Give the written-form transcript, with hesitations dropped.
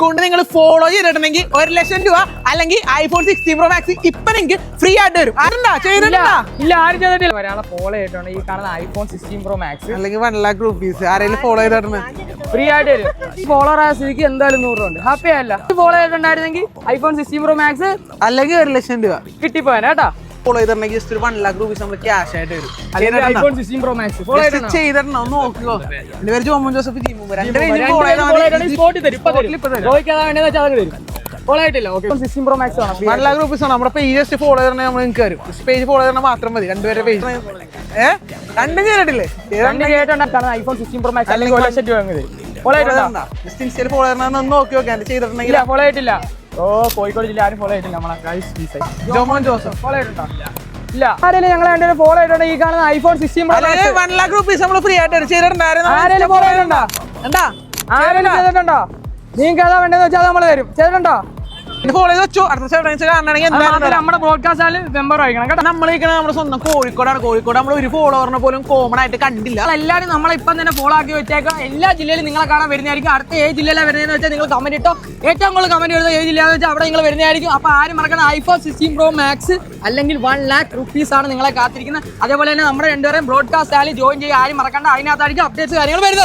Account നിങ്ങൾ follow ചെയ്തിട്ടുണ്ടെങ്കിൽ 1 ലക്ഷം രൂപ അല്ലെങ്കിൽ iPhone 16 Pro Max ഇപ്പൊ നിങ്ങൾക്ക് ഫ്രീ ആയിട്ട് വരും. ആരുണ്ടാ ചെയ്തിട്ടില്ല? ഇല്ല, ആരും ചെയ്തിട്ടില്ല. ഒരാളെ ഫോളോ ചെയ്തിട്ടുണ്ട് ഈ കാണുന്ന iPhone 16 Pro Max അല്ലെങ്കിൽ 1 lakh rupees ആരെങ്കിലും ഫോളോ ചെയ്തിട്ടുണ്ട് ഫ്രീ ആയിട്ട് വരും. ഫോളോവർ ആയ സ്ഥിതിക്ക് എന്തായാലും 100 രൂപ ഉണ്ട്. ഹാപ്പി ആയല്ല? ഫോളോ ചെയ്തിട്ടുണ്ടായിരുന്നെങ്കിൽ iPhone 16 Pro Max അല്ലെങ്കിൽ 1 ലക്ഷം രൂപ കിട്ടിപ്പോയാ കേട്ടാ. ഫോളോ ചെയ്തിട്ടുണ്ടെങ്കിൽ ജസ്റ്റ് 1 lakh rupees നമ്മൾ ക്യാഷ് ആയിട്ട് വരും. iPhone 16 Pro Max ഫോളോ ചെയ്തിട്ടുണ്ടോ ഒന്ന് നോക്കിക്കോ. എന്റെ പേര് ജോമോൻ ജോസഫ് ജീമു. ഫോളോ ആയിട്ടില്ല. 16 Pro Max ആണ്. 1 lakh rupees ആണ് നമ്മുടെ പേജ് ജസ്റ്റ് ഫോളോ ചെയ്തിട്ടുണ്ടെങ്കിൽ നമ്മൾ നിങ്ങൾക്ക് വരും. പേജ് ഫോളോ ചെയ്തിട്ട് മാത്രം മതി. രണ്ടുപേരെ പേജ് രണ്ടും ചെയ്തിട്ടില്ലേ? iPhone 16 Pro Max അല്ലെങ്കിൽ 1 ലക്ഷം രൂപ ഫോളോ ആയിട്ടുണ്ടോ? ജസ്റ്റ് ഇൻസ്റ്റയിൽ ഫോളോ ചെയ്തിട്ടുണ്ടെങ്കിൽ ഒന്ന് നോക്കി നോക്കാം. ചെയ്തിട്ടുണ്ടെങ്കിൽ ഫോളോ ആയിട്ടില്ല. കോഴിക്കോട് ജില്ല ആരും ഫോളോ ആയിട്ടില്ല. ജോമോൻ ജോസഫ് ഫോളോ ആയിട്ടുണ്ടോ? ഇല്ല. ആരെങ്കിലും ഞങ്ങൾ രണ്ടുപേരും ഫോളോ ആയിട്ടുണ്ട് ഈ കാണുന്ന iPhone 16 Pro Max 1 lakh rupees നമ്മൾ ഫ്രീ ആയിട്ട് ചെയ്തിട്ടുണ്ടായിരുന്നു. ആരെങ്കിലും ഫോളോ ചെയ്തിട്ടുണ്ടോ? ആരെങ്കിലും ചെയ്തിട്ടുണ്ടോ? നിങ്ങൾക്ക് ഏതാ വേണ്ടതെന്ന് വെച്ചാൽ നമ്മൾ തരും. ചെയ്തിട്ടുണ്ടോ? ഫോളോ ചെയ്ത് വെച്ചു. അടുത്ത നമ്മുടെ ബ്രോഡ്കാസ്റ്റ് ചാനൽ മെമ്പർ ആയിരിക്കണം കേട്ടോ. നമ്മൾ നമ്മുടെ സ്വന്തം കോഴിക്കോടാണ്. കോഴിക്കോട് നമ്മൾ ഒരു ഫോളോവറിനെ പോലും കോമൺ ആയിട്ട് കണ്ടില്ല. എല്ലാവരും നമ്മളെ ഇപ്പം തന്നെ ഫോളോ ആക്കി വെച്ചേക്കാം. എല്ലാ ജില്ലയിലും നിങ്ങളെ കാണാൻ വരുന്നതായിരിക്കും. അടുത്ത ഏത് ജില്ലയിലാണ് വരുന്നതെന്ന് വെച്ചാൽ നിങ്ങൾ കമന്റ് ഇട്ടോ. ഏറ്റവും കൂടുതൽ കമന്റ് വരുന്നത് ഏത് ജില്ലയാണെന്ന് വെച്ചാൽ അവിടെ നിങ്ങൾ വരുന്നതായിരിക്കും. അപ്പോൾ ആരും മറക്കണം, iPhone 16 Pro Max അല്ലെങ്കിൽ 1 lakh rupees ആണ് നിങ്ങളെ കാത്തിരിക്കുന്നത്. അതേപോലെ തന്നെ നമ്മുടെ രണ്ടുപേരും ബ്രോഡ്കാസ്റ്റ് ചാനൽ ജോയിൻ ചെയ്യുക. ആരും മറക്കണ്ട, അതിനകത്തായിരിക്കും അപ്ഡേറ്റ്സ് കാര്യങ്ങൾ വരുന്നത്.